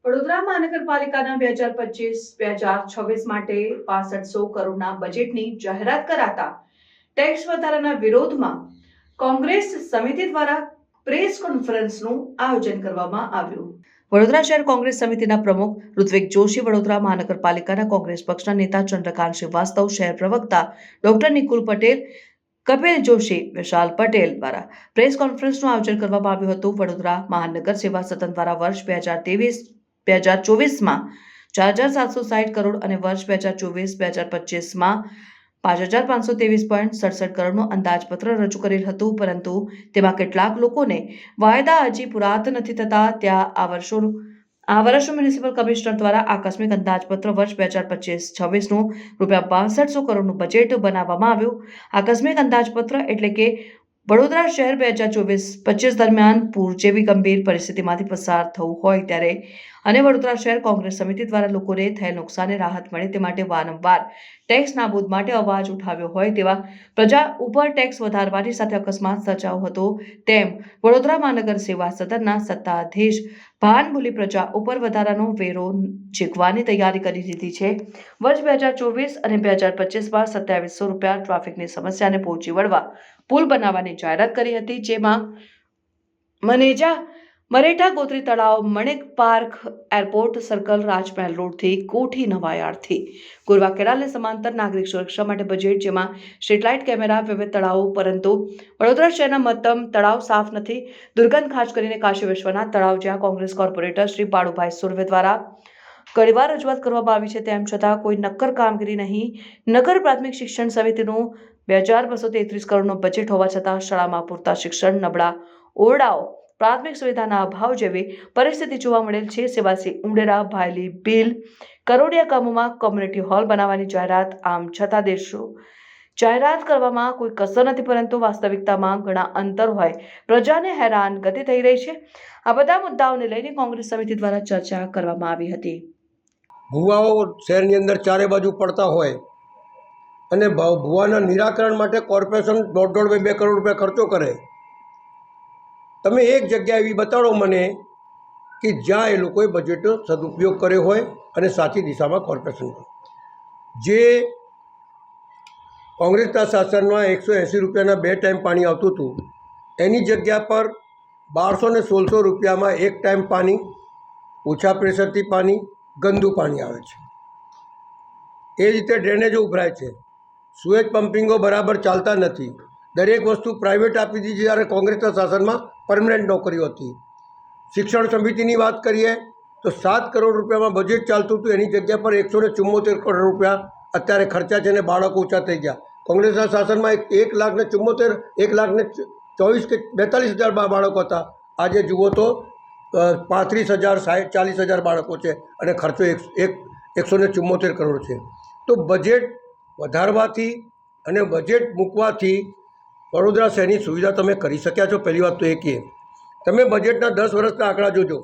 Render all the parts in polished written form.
વડોદરા મહાનગરપાલિકાના 2025-2026 માટે 6500 કરોડના બજેટની જાહેરાત કરાતા ટેક્સ વધારાના વિરોધમાં કોંગ્રેસ સમિતિ દ્વારા પ્રેસ કોન્ફરન્સનું આયોજન કરવામાં આવ્યું। વડોદરા શહેર કોંગ્રેસ સમિતિના પ્રમુખ ઋત્વિક જોશી, વડોદરા મહાનગરપાલિકાના કોંગ્રેસ પક્ષના નેતા ચંદ્રકાંત શ્રીવાસ્તવ, શહેર પ્રવક્તા ડોક્ટર નિકુલ પટેલ, કપિલ જોશી, વિશાલ પટેલ દ્વારા પ્રેસ કોન્ફરન્સનું આયોજન કરવામાં આવ્યું હતું। વડોદરા મહાનગર સેવા સદન દ્વારા વર્ષ 2023-2024માં 4760 કરોડ અને વર્ષ 2024-2025માં 5523.67 કરોડનું અંદાજપત્ર રજૂ કરેલ હતું, પરંતુ તેમાં કેટલાક લોકોને વાયદા હજી પૂરા નથી થતા ત્યાં આ વર્ષનું મ્યુનિસિપલ કમિશનર દ્વારા આકસ્મિક અંદાજપત્ર વર્ષ 2025-26નું ₹6200 કરોડનું બજેટ બનાવવામાં આવ્યું। આકસ્મિક અંદાજપત્ર એટલે કે વડોદરા શહેર 2024-25 દરમિયાન પૂર જેવી ગંભીર પરિસ્થિતિમાંથી પસાર થવું હોય ત્યારે અને વડોદરા શહેર કોંગ્રેસ સમિતિ દ્વારા લોકોને થયેલ નુકસાનને રાહત મળે તે માટે વારંવાર ટેક્સ નાબૂદ માટે અવાજ ઉઠાવ્યો હોય તેવા પ્રજા ઉપર ટેક્સ વધારવાની સાથે અકસ્માત સર્જાયો હતો તેમ વડોદરા મહાનગર સેવા સદનના સત્તાધીશ ભાન ભૂલી પ્રજા ઉપર વધારાનો વેરો ઝીકવાની તૈયારી કરી દીધી છે। વર્ષ 2024 અને 2025માં ₹2700 ટ્રાફિકની સમસ્યાને પહોંચી વળવા પુલ બનાવવાની જાહેરાત કરી હતી, જેમાં મરેઠા ગોત્રી તળાવ, મણિક પાર્ક, એરપોર્ટ સર્કલ, રાજમહેલ રોડથી કોઠી નવાયાર્ડથી ગોરવા કેનાલને સમાંતર નાગરિક સુરક્ષા માટે બજેટ, જેમાં સ્ટ્રીટ લાઇટ, કેમેરા, વિવિધ તળાવો, પરંતુ વડોદરા શહેરના મહત્તમ તળાવ સાફ નથી। દુર્ગંધ ખાસ કરીને કાશી વિશ્વનાથ તળાવ, જ્યાં કોંગ્રેસ કોર્પોરેટર શ્રી બાળુભાઈ સુરવે દ્વારા ઘણીવાર રજૂઆત કરવામાં આવી છે, તેમ છતાં કોઈ નક્કર કામગીરી નહીં। નગર પ્રાથમિક શિક્ષણ સમિતિનું 2233 કરોડનું બજેટ હોવા છતાં શાળામાં પૂરતા શિક્ષણ, નબળા ઓરડાઓ, પ્રાથમિક સુવિધાના અભાવ જેવી પરિસ્થિતિ જોવા મળેલ છે। સેવાસી ઉંડેરા, ભાયલી, ભીલ, કરોડિયા ગામોમાં કોમ્યુનિટી હોલ બનાવવાની જાહેરાત, આમ છતાં જાહેરાત કરવામાં કોઈ કસર નથી, પરંતુ વાસ્તવિકતામાં ઘણા અંતર હોય પ્રજાને હેરાનગતિ થઈ રહી છે। આ બધા મુદ્દાઓને લઈને કોંગ્રેસ સમિતિ દ્વારા ચર્ચા કરવામાં આવી હતી। ભૂવાઓ શહેરની અંદર ચારે બાજુ પડતા હોય અને ભૂવાના નિરાકરણ માટે કોર્પોરેશન 1.5-2 કરોડ રૂપિયા ખર્ચો કરે। તમે એક જગ્યા એવી બતાડો મને કે જ્યાં એ લોકોએ બજેટનો સદુપયોગ કર્યો હોય અને સાચી દિશામાં કોર્પોરેશન જે કોંગ્રેસના શાસનમાં ₹180ના 2 ટાઈમ પાણી આવતું હતું, એની જગ્યા પર 1200 ને 1600 રૂપિયામાં 1 ટાઈમ પાણી, ઓછા પ્રેશરથી પાણી, ગંદુ પાણી આવે છે। એ રીતે ડ્રેનેજો ઉભરાય છે, સુએજ પમ્પિંગો બરાબર ચાલતા નથી, દરેક વસ્તુ પ્રાઇવેટ આપી દીધી જ્યારે કોંગ્રેસના શાસનમાં પરમનન્ટ નોકરીઓ હતી। શિક્ષણ સમિતિની વાત કરીએ તો 7 કરોડ રૂપિયામાં બજેટ ચાલતું હતું, એની જગ્યા પર 174 કરોડ રૂપિયા અત્યારે ખર્ચા છે અને બાળકો ઓછા થઈ ગયા। કોંગ્રેસના શાસનમાં 1,24,000 કે 42,000 બાળકો હતા, આજે જુઓ તો 35,000, 40,000 બાળકો છે અને ખર્ચો 174 કરોડ છે। તો બજેટ વધારવાથી અને બજેટ મૂકવાથી વડોદરા શહેરની સુવિધા તમે કરી શક્યા છો। પહેલી વાત તો એ કે તમે બજેટના 10 વર્ષના આંકડા જોજો,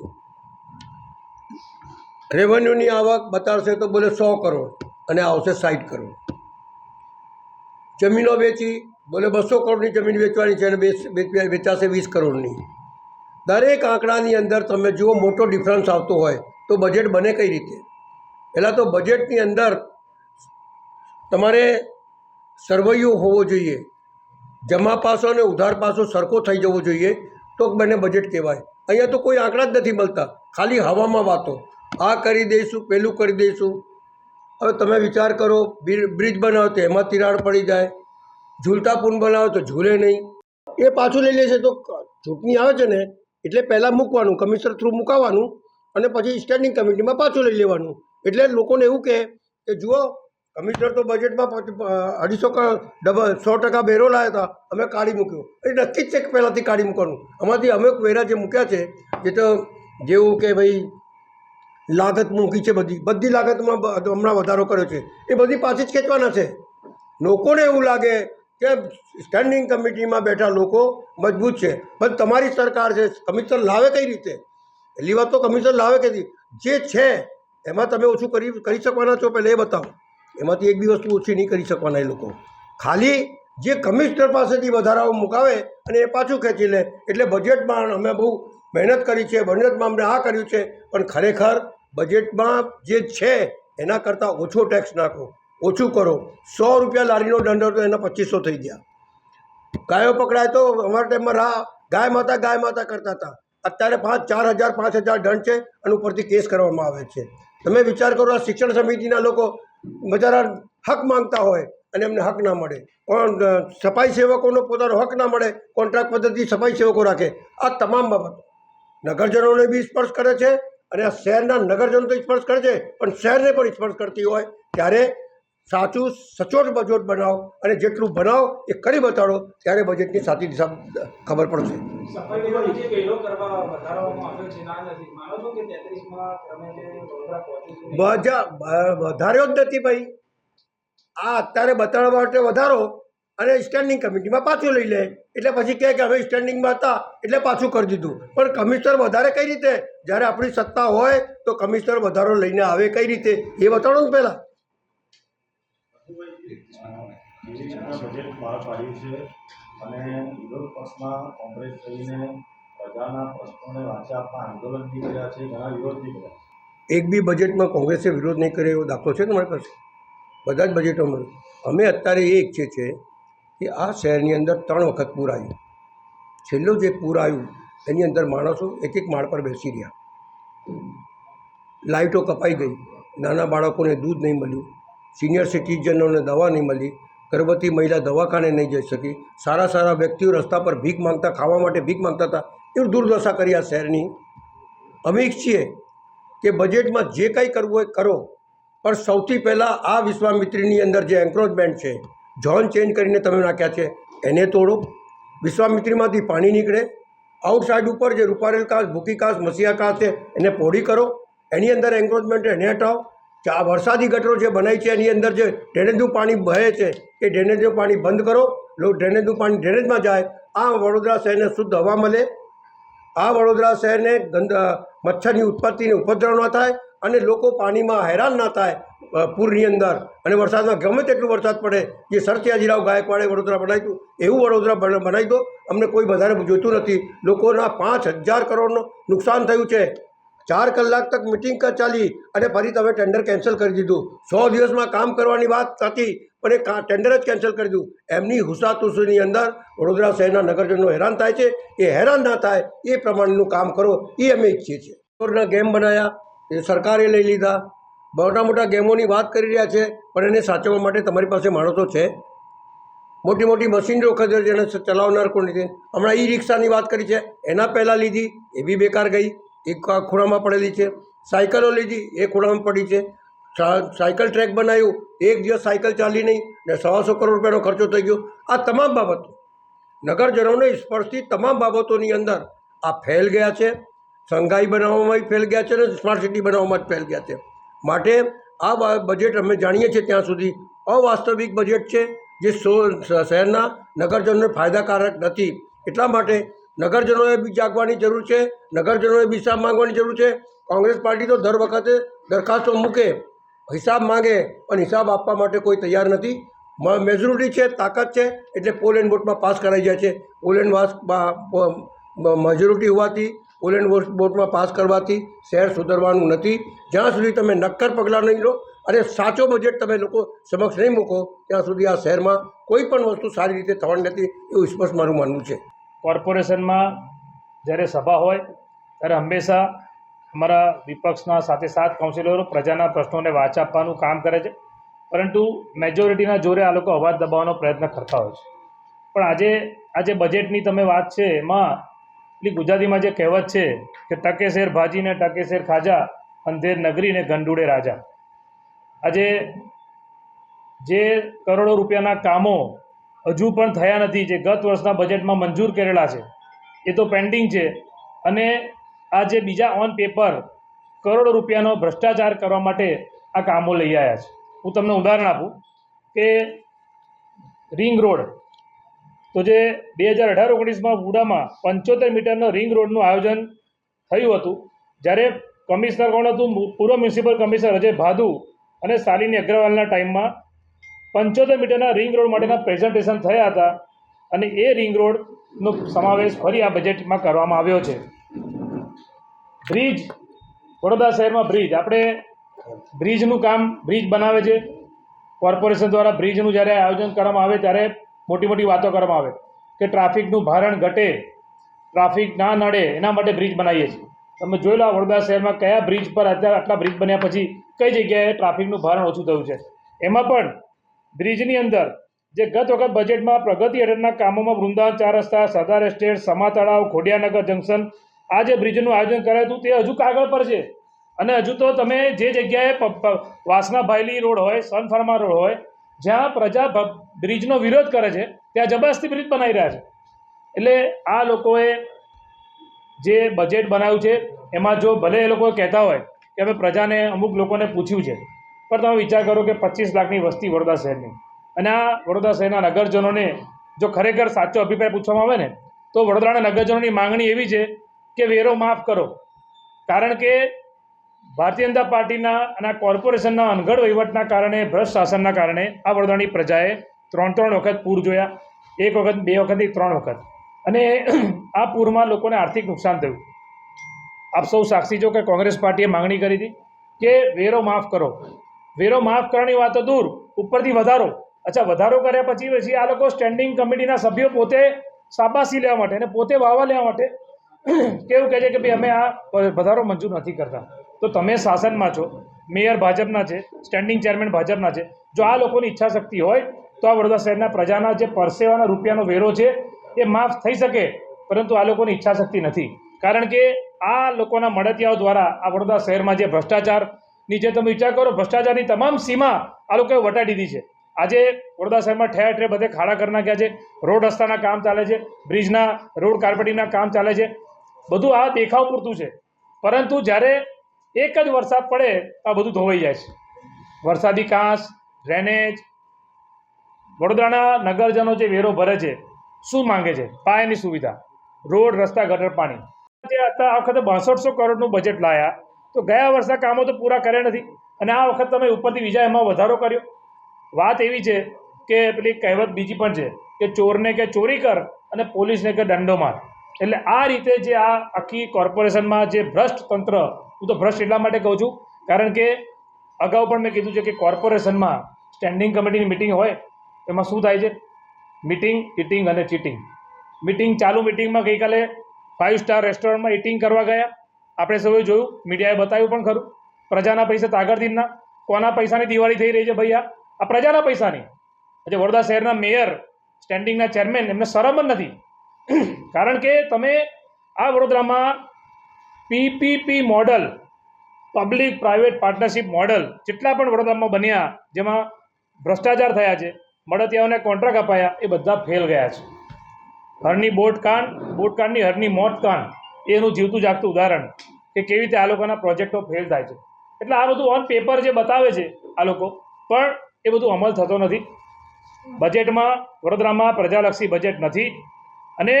રેવન્યુની આવક બતાવશે તો બોલે 100 કરોડ અને આવશે 60 કરોડ, જમીનો વેચી બોલે 200 કરોડની જમીન વેચવાની છે અને વેચાશે 20 કરોડની। દરેક આંકડાની અંદર તમે જુઓ મોટો ડિફરન્સ આવતો હોય તો બજેટ બને કઈ રીતે? પહેલાં તો બજેટની અંદર તમારે સરવૈયું હોવો જોઈએ, જમા પાસો અને ઉધાર પાસો સરખો થઈ જવો જોઈએ તો બંને બજેટ કહેવાય। અહીંયા તો કોઈ આંકડા જ નથી મળતા, ખાલી હવામાં વાતો, આ કરી દઈશું, પેલું કરી દઈશું। હવે તમે વિચાર કરો, બ્રિજ બનાવો તો એમાં તિરાડ પડી જાય, ઝૂલતા પુલ બનાવો તો ઝૂલે નહીં, એ પાછું લઈ લેશે। તો ચૂંટણી આવે છે ને એટલે પહેલાં મૂકવાનું, કમિશનર થ્રુ મુકાવવાનું અને પછી સ્ટેન્ડિંગ કમિટીમાં પાછું લઈ લેવાનું। એટલે લોકોને એવું કે જુઓ કમિશનર તો બજેટમાં 100% વેરો લાવ્યા હતા, અમે કાઢી મૂક્યો। એ નક્કી જ છે કે પહેલાંથી કાઢી મૂકવાનું। આમાંથી અમુક વેરા જે મૂક્યા છે એ તો જેવું કે ભાઈ લાગત મૂકી છે, બધી લાગતમાં હમણાં વધારો કર્યો છે, એ બધી પાછી જ ખેંચવાના છે। લોકોને એવું લાગે કે સ્ટેન્ડિંગ કમિટીમાં બેઠા લોકો મજબૂત છે, પણ તમારી સરકાર છે, કમિશનર લાવે કઈ રીતે? પહેલી વાત તો કમિશનર લાવે કઈ રીતે? જે છે એમાં તમે ઓછું કરી શકવાના છો, પહેલાં એ બતાવો। એમાંથી એક બી વસ્તુ ઓછી નહીં કરી શકવાના એ લોકો, ખાલી જે કમિશનર પાસેથી વધારાઓ મુકાવે અને એ પાછું ખેંચી લે. એટલે બજેટમાં અમે બહુ મહેનત કરી છે, બજેટમાં અમને આ કર્યું છે, પણ ખરેખર બજેટમાં જે છે એના કરતાં ઓછો ટેક્સ નાખો, ઓછું કરો. 100 રૂપિયા લારીનો દંડ હતો એના 2500 થઈ ગયા. ગાયો પકડાય તો અમારા ટાઈમમાં ગાય માતા કરતા હતા. અત્યારે 4,000 દંડ છે અને ઉપરથી કેસ કરવામાં આવે છે. તમે વિચાર કરો, આ શિક્ષણ સમિતિના લોકો બચારા હક માંગતા હોય અને એમને હક ના મળે. સફાઈ સેવકોનો પોતાનો હક ના મળે, કોન્ટ્રાક્ટ પદ્ધતિ સફાઈ સેવકો રાખે. આ તમામ બાબતો નગરજનોને બી સ્પર્શ કરે છે અને આ શહેરના નગરજનો તો સ્પર્શ કરે છે, પણ શહેરને પણ સ્પર્શ કરતી હોય ત્યારે સાચું સચોટ બજેટ બનાવો અને જેટલું બનાવો એ કરી બતાડો, ત્યારે બજેટની સાચી દિશા ખબર પડશે. વધાર્યો જ નથી ભાઈ. આ અત્યારે બતાડવા માટે વધારો અને સ્ટેન્ડિંગ કમિટીમાં પાછું લઈ લે, એટલે પછી કહે કે હવે સ્ટેન્ડિંગમાં હતા એટલે પાછું કરી દીધું. પણ કમિશનર વધારે કઈ રીતે? જ્યારે આપણી સત્તા હોય તો કમિશનર વધારો લઈને આવે કઈ રીતે એ બતાડો ને પહેલાં. બજેટ બહાર પાડ્યું છે અને વિરોધ પક્ષમાં કોંગ્રેસ થઈને પ્રજાના પ્રશ્નોને વાંચા આપવા આંદોલન બી કર્યા છે, ઘણા વિરોધ બી કર્યા. એક બી બજેટમાં કોંગ્રેસે વિરોધ નહીં કર્યો એવો દાખલો છે તમારી પાસે? બધા જ બજેટોમાં અમે અત્યારે એ ઈચ્છીએ છીએ કે આ શહેરની અંદર 3 વખત પૂર આવ્યું. છેલ્લું જે પૂર આવ્યું એની અંદર માણસો એક માળ પર બેસી રહ્યા, લાઇટો કપાઈ ગઈ, નાના બાળકોને દૂધ નહીં મળ્યું, સિનિયર સિટીઝનોને દવા નહીં મળી, ગર્ભવતી મહિલા દવાખાને નહીં જઈ શકી, સારા વ્યક્તિઓ રસ્તા પર ભીખ માંગતા, ખાવા માટે ભીખ માંગતા હતા. એવું દુર્દશા કરી આ શહેરની. અમે ઈચ્છીએ કે બજેટમાં જે કંઈ કરવું હોય કરો, પણ સૌથી પહેલાં આ વિશ્વામિત્રીની અંદર જે એન્ક્રોચમેન્ટ છે, ઝોન ચેન્જ કરીને તમે નાખ્યા છે એને તોડો. વિશ્વામિત્રીમાંથી પાણી નીકળે. આઉટસાઇડ ઉપર જે રૂપારેલ કાંસ, ભૂકી કાંસ, મસીહા કાંસ છે એને પહોળી કરો. એની અંદર એન્ક્રોચમેન્ટ એને હટાવો. આ વરસાદી ગટરો જે બનાવી છે એની અંદર જે ડ્રેનેજનું પાણી વહે છે એ ડ્રેનેજનું પાણી બંધ કરો. ડ્રેનેજનું પાણી ડ્રેનેજમાં જાય. આ વડોદરા શહેરને શુદ્ધ હવા મળે. આ વડોદરા શહેરને મચ્છરની ઉત્પત્તિને ઉપદ્રવ ન થાય અને લોકો પાણીમાં હેરાન ના થાય પૂરની અંદર. અને વરસાદમાં ગમે તેટલું વરસાદ પડે, જે સર સયાજીરાવ ગાયકવાડે વડોદરા બનાવ્યું એવું વડોદરા બનાવી દો. અમને કોઈ વધારે જોઈતું નથી. લોકોના 5,000 કરોડનું નુકસાન થયું છે. 4 કલાક તક મિટિંગ ચાલી અને ફરી તમે ટેન્ડર કેન્સલ કરી દીધું. 100 દિવસમાં કામ કરવાની વાત હતી પણ એ ટેન્ડર જ કેન્સલ કરી દીધું. એમની હુસાતુસીની અંદર વડોદરા શહેરના નગરજનો હેરાન થાય છે. એ હેરાન ના થાય એ પ્રમાણેનું કામ કરો એ અમે ઈચ્છીએ છીએ. ગેમ બનાવ્યા એ સરકારે લઈ લીધા. મોટા ગેમોની વાત કરી રહ્યા છે, પણ એને સાચવવા માટે તમારી પાસે માણસો છે? મોટી મશીનરીઓ ખરીદે જેને ચલાવનાર કોણ છે? હમણાં ઈ રિક્ષાની વાત કરી છે, એના પહેલાં લીધી એ બી બેકાર ગઈ, એક ખૂણામાં પડેલી છે. સાયકલો લીધી એ ખૂણામાં પડી છે. સાયકલ ટ્રેક બનાવ્યું, એક દિવસ સાયકલ ચાલી નહીં ને 125 કરોડ રૂપિયાનો ખર્ચો થઈ ગયો. આ તમામ બાબતો નગરજનોને સ્પર્શતી તમામ બાબતોની અંદર આ ફેલ ગયા છે. સંઘાઈ બનાવવામાં ફેલ ગયા છે અને સ્માર્ટ સિટી બનાવવામાં જ ફેલ ગયા છે. માટે આ બજેટ અમે જાણીએ છીએ ત્યાં સુધી અવાસ્તવિક બજેટ છે, જે શહેરના નગરજનોને ફાયદાકારક નથી. એટલા માટે નગરજનોએ બી જાગવાની જરૂર છે, નગરજનોએ બી હિસાબ માંગવાની જરૂર છે. કોંગ્રેસ પાર્ટી તો દર વખતે દરખાસ્તો મૂકે, હિસાબ માંગે, પણ હિસાબ આપવા માટે કોઈ તૈયાર નથી. મેજોરિટી છે, તાકાત છે, એટલે પોલ એન્ડ વોટમાં પાસ કરાઈ જાય છે. પોલ એન્ડ મેજોરિટી હોવાથી પોલ એન્ડ વોટમાં પાસ કરવાથી શહેર સુધરવાનું નથી. જ્યાં સુધી તમે નક્કર પગલાં નહીં લો અને સાચો બજેટ તમે લોકો સમક્ષ નહીં મૂકો ત્યાં સુધી આ શહેરમાં કોઈ પણ વસ્તુ સારી રીતે થવાની નથી, એવું સ્પષ્ટ મારું માનવું છે. કોર્પોરેશનમાં જ્યારે સભા હોય ત્યારે હંમેશા અમારા વિપક્ષના સાથે 7 કાઉન્સિલરો પ્રજાના પ્રશ્નોને વાચા આપવાનું કામ કરે છે, પરંતુ મેજોરિટીના જોરે આ લોકો અવાજ દબાવવાનો પ્રયત્ન કરતા હોય છે. પણ આજે બજેટની તમે વાત છે એમાં એટલી ગુજરાતીમાં જે કહેવત છે કે ટકે શેર ભાજી ને ટકે શેર ખાજા, અંધેર નગરી ને ગંડુડે રાજા. આજે જે કરોડો રૂપિયાના કામો હજુ પણ થયા નથી, જે ગત વર્ષના બજેટમાં મંજૂર કરેલા છે એ તો પેન્ડિંગ છે. અને આ જે બીજા ઓન પેપર કરોડો રૂપિયાનો ભ્રષ્ટાચાર કરવા માટે આ કામો લઈ આવ્યા છે. હું તમને ઉદાહરણ આપું કે રિંગ રોડ, તો જે 2018-19માં વુડામાં 75 મીટરનો રિંગ રોડનું આયોજન થયું હતું, જ્યારે કમિશનર કોણ હતું? પૂર્વ મ્યુનિસિપલ કમિશનર અજય ભાદુ અને શાલિની અગ્રવાલના ટાઈમમાં 75 મીટરના રિંગ રોડ માટેના પ્રેઝન્ટેશન થયા હતા અને એ રિંગ રોડનો સમાવેશ ફરી આ બજેટમાં કરવામાં આવ્યો છે. બ્રિજ, વડોદરા શહેરમાં બ્રિજ, આપણે બ્રિજનું કામ બ્રિજ બનાવે છે. કોર્પોરેશન દ્વારા બ્રિજનું જ્યારે આયોજન કરવામાં આવે ત્યારે મોટી મોટી વાતો કરવામાં આવે કે ટ્રાફિકનું ભારણ ઘટે, ટ્રાફિક ના નડે, એના માટે બ્રિજ બનાવીએ છીએ. તમે જોઈ લો વડોદરા શહેરમાં કયા બ્રિજ પર અત્યારે આટલા બ્રિજ બન્યા પછી કઈ જગ્યાએ ટ્રાફિકનું ભારણ ઓછું થયું છે. એમાં પણ બ્રિજની અંદર જે ગત વખત બજેટમાં પ્રગતિ હેઠળના કામોમાં વૃંદાવન 4 રસ્તા, સરદાર એસ્ટેટ, સમા તળાવ, ખોડિયાનગર જંકશન, આ જે બ્રિજનું આયોજન કરાયું હતું તે હજુ કાગળ પર છે. અને હજુ તો તમે જે જગ્યાએ વાસના ભાયલી રોડ હોય, સન ફાર્મા રોડ હોય, જ્યાં પ્રજા બ્રિજનો વિરોધ કરે છે ત્યાં જબરદસ્તી બ્રિજ બનાવી રહ્યા છે. એટલે આ લોકોએ જે બજેટ બનાવ્યું છે એમાં જો ભલે એ લોકો કહેતા હોય કે અમે પ્રજાને અમુક લોકોને પૂછ્યું છે, પણ તમે વિચાર કરો કે 25 લાખની વસ્તી વડોદરા શહેરની, અને આ વડોદરા શહેરના નગરજનોને જો ખરેખર સાચો અભિપ્રાય પૂછવામાં આવે ને તો વડોદરાના નગરજનોની માંગણી એવી છે કે વેરો માફ કરો. કારણ કે ભારતીય જનતા પાર્ટીના અને આ કોર્પોરેશનના અનગઢ વહીવટના કારણે, ભ્રષ્ટ શાસનના કારણે આ વડોદરાની પ્રજાએ 3 વખત પૂર જોયા, 1 વખત, 2 વખત, 3 વખત, અને આ પૂરમાં લોકોને આર્થિક નુકસાન થયું. આપ સૌ સાક્ષી છો કે કોંગ્રેસ પાર્ટીએ માંગણી કરી હતી કે વેરો માફ કરો. વેરો માફ કરવાની વાત તો દૂર, ઉપરથી વધારો. અચ્છા, વધારો કર્યા પછી આ લોકો સ્ટેન્ડિંગ કમિટીના સભ્યો પોતે શાબાશી લેવા માટે અને પોતે વાવા લેવા માટે કેવું કહે છે કે ભાઈ અમે આ વધારો મંજૂર નથી કરતા. તો તમે શાસનમાં છો, મેયર ભાજપના છે, સ્ટેન્ડિંગ ચેરમેન ભાજપના છે. જો આ લોકોની ઈચ્છા શક્તિ હોય તો આ વડોદરા શહેરના પ્રજાના જે પરસેવાના રૂપિયાનો વેરો છે એ માફ થઈ શકે, પરંતુ આ લોકોની ઈચ્છા શક્તિ નથી. કારણ કે આ લોકોના મળતિયાઓ દ્વારા આ વડોદરા શહેરમાં જે ભ્રષ્ટાચારની, જે તમે વિચાર કરો, ભ્રષ્ટાચારની તમામ સીમા આ લોકોએ વટાડી દીધી છે. આજે વડોદરા શહેરમાં ઠેર ઠેર બધે ખાડા કરી નાખ્યા છે, રોડ રસ્તાના કામ ચાલે છે, બ્રિજના રોડ કાર્પેટિંગના કામ ચાલે છે. બધું આ દેખાવ પૂરતું છે, પરંતુ જ્યારે એક જ વરસાદ પડે આ બધું ધોવાઈ જાય છે. વરસાદી કાંસ, ડ્રેનેજ, વડોદરાના નગરજનો જે વેરો ભરે છે શું માંગે છે? પાયાની સુવિધા, રોડ, રસ્તા, ગટર, પાણી. જે આ વખતે 6200 કરોડનું બજેટ લાયા તો ગયા વર્ષના કામો તો પૂરા કર્યા નથી, અને આ વખત તમે ઉપરથી બીજા એમાં વધારો કર્યો. વાત એવી છે કે પેલી કહેવત બીજી પણ છે કે ચોરને કે ચોરી કર અને પોલીસને કે દંડો માર. એટલે આ રીતે જે આ આખી કોર્પોરેશનમાં જે ભ્રષ્ટ તંત્ર, હું તો ભ્રષ્ટ એટલા માટે કહું છું કારણ કે અગાઉ પણ મેં કીધું છે કે કોર્પોરેશનમાં સ્ટેન્ડિંગ કમિટીની મિટિંગ હોય એમાં શું થાય છે? મિટિંગ, ઇટિંગ અને ચીટિંગ. મિટિંગ, ચાલુ મિટિંગમાં ગઈકાલે 5 સ્ટાર રેસ્ટોરન્ટમાં ઇટિંગ કરવા ગયા. આપણે સૌએ જોયું, મીડિયાએ બતાવ્યું પણ ખરું. પ્રજાના પૈસા તાગરદીનના, કોના પૈસાની દિવાળી થઈ રહી છે ભાઈ? આ પ્રજાના પૈસાની. આજે વડોદરા શહેરના મેયર, સ્ટેન્ડિંગના ચેરમેન, એમને શરમ જ નથી. કારણ કે તમે આ વડોદરામાં PPP model, public private partnership model જેટલા પણ વડોદરામાં બન્યા, જેમાં ભ્રષ્ટાચાર થયા છે, મળતિયાઓને કોન્ટ્રાક્ટ અપાયા, એ બધા ફેલ ગયા છે. હરની બોટકાંડની હરની મોત કાંડ એનું જીવતું જાગતું ઉદાહરણ કે કેવી રીતે આ લોકોના પ્રોજેક્ટો ફેલ થાય છે. એટલે આ બધું ઓન પેપર જે બતાવે છે આ લોકો, પણ એ બધું અમલ થતો નથી. બજેટમાં વડોદરામાં પ્રજાલક્ષી બજેટ નથી. અને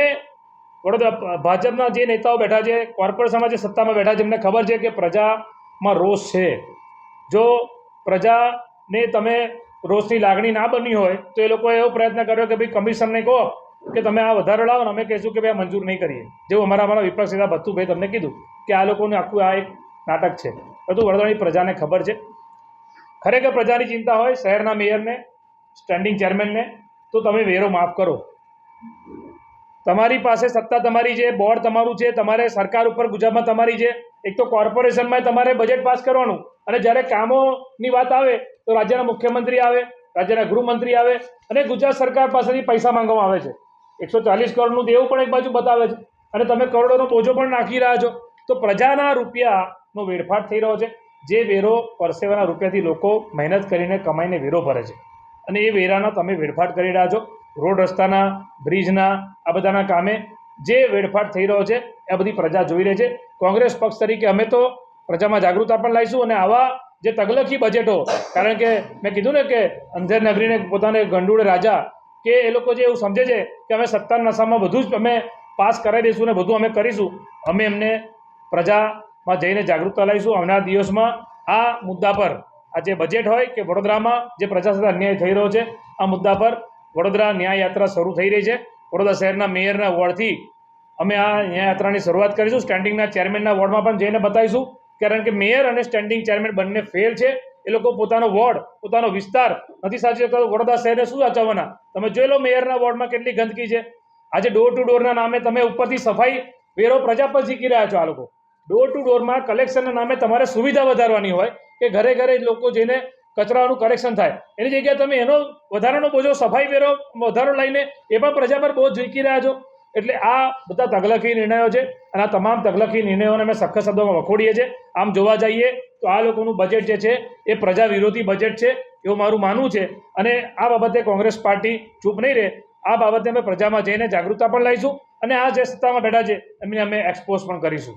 વડોદરા ભાજપના જે નેતાઓ બેઠા છે, કોર્પોરેશનમાં જે સત્તામાં બેઠા છે, એમને ખબર છે કે પ્રજામાં રોષ છે. જો પ્રજાને તમે રોષની લાગણી ના બની હોય તો એ લોકોએ એવો પ્રયત્ન કર્યો કે ભાઈ કમિશનને કહો કે તમે આ વધારો લાવો ને અમે કહીશું કે ભાઈ આ મંજૂર નહીં કરીએ. જેવું અમારા વિપક્ષ નેતા ભથ્થુભાઈ તમને કીધું કે આ લોકોનું આખું આ એક નાટક છે. બધું વડોદરાની પ્રજાને ખબર છે. ખરેખર પ્રજાની ચિંતા હોય શહેરના મેયરને, સ્ટેન્ડિંગ ચેરમેનને, તો તમે વેરો માફ કરો. તમારી પાસે સત્તા તમારી છે, બોર્ડ તમારું છે, તમારે સરકાર ઉપર ગુજરાતમાં તમારી છે. એક તો કોર્પોરેશનમાં તમારે બજેટ પાસ કરવાનું, અને જ્યારે કામોની વાત આવે તો રાજ્યના મુખ્યમંત્રી આવે, રાજ્યના ગૃહમંત્રી આવે અને ગુજરાત સરકાર પાસેથી પૈસા માંગવામાં આવે છે. 140 કરોડનું દેવું પણ એક બાજુ બતાવે છે, અને તમે કરોડોનો બોજો પણ નાખી રહ્યા છો. તો પ્રજાના રૂપિયાનો વેડફાટ થઈ રહ્યો છે. જે વેરો પરસેવાના રૂપિયાથી લોકો મહેનત કરીને કમાઈને વેરો ભરે છે, અને એ વેરાના તમે વેડફાટ કરી રહ્યા છો. રોડ રસ્તાના, બ્રિજના, આ બધાના કામે જે વેડફાટ થઈ રહ્યો છે એ બધી પ્રજા જોઈ રહી છે. કોંગ્રેસ પક્ષ તરીકે અમે તો પ્રજામાં જાગૃતતા પણ લાવીશું, અને આવા જે તગલખી બજેટો, કારણ કે મેં કીધું ને કે અંધેર નગરીને પોતાને ગંડુડે રાજા, કે એ લોકો જે એવું સમજે છે કે અમે સત્તાના નશામાં બધું જ અમે પાસ કરાવી દઈશું ને બધું અમે કરીશું. અમે એમને પ્રજામાં જઈને જાગૃતતા લાવીશું. આવનારા દિવસમાં આ મુદ્દા પર આ જે બજેટ હોય કે વડોદરામાં જે પ્રજા સાથે અન્યાય થઈ રહ્યો છે આ મુદ્દા પર વડોદરા ન્યાય યાત્રા શરૂ થઈ રહી છે. વડોદરા શહેરના મેયરના વોર્ડથી અમે આ ન્યાય યાત્રાની શરૂઆત કરીશું. સ્ટેન્ડિંગના ચેરમેનના વોર્ડમાં પણ જઈને બતાવીશું, કારણ કે મેયર અને સ્ટેન્ડિંગ ચેરમેન બંને ફેલ છે. એ લોકો પોતાનો વોર્ડ, પોતાનો વિસ્તાર નથી સાચવી શકતા. વડોદરા શહેરને શું સાચવવાના? તમે જોઈ લો મેયરના વોર્ડમાં કેટલી ગંદકી છે. આજે ડોર ટુ ડોરના નામે તમે ઉપરથી સફાઈ વેરો પ્રજા પર ઝીકી રહ્યા છો. આ લોકો ડોર ટુ ડોરમાં કલેક્શનના નામે તમારે સુવિધા વધારવાની હોય કે ઘરે ઘરે લોકો જઈને કચરાનું કલેક્શન થાય, એની જગ્યાએ તમે એનો વધારાનો બોજો સફાઈ વેરો વધારો લઈને એ પણ પ્રજા પર બોજ ઝીકી રહ્યા છો. એટલે આ બધા તગલખી નિર્ણયો છે અને આ તમામ તગલખી નિર્ણયોને અમે સખત શબ્દોમાં વખોડીએ છીએ. આમ જોવા જઈએ તો આ લોકોનું બજેટ જે છે એ પ્રજા વિરોધી બજેટ છે એવું મારું માનવું છે. અને આ બાબતે કોંગ્રેસ પાર્ટી ચૂપ નહીં રહે. આ બાબતે અમે પ્રજામાં જઈને જાગૃતતા પણ લાવીશું અને આ જે સત્તામાં બેઠા છે એમને અમે એક્સપોઝ પણ કરીશું.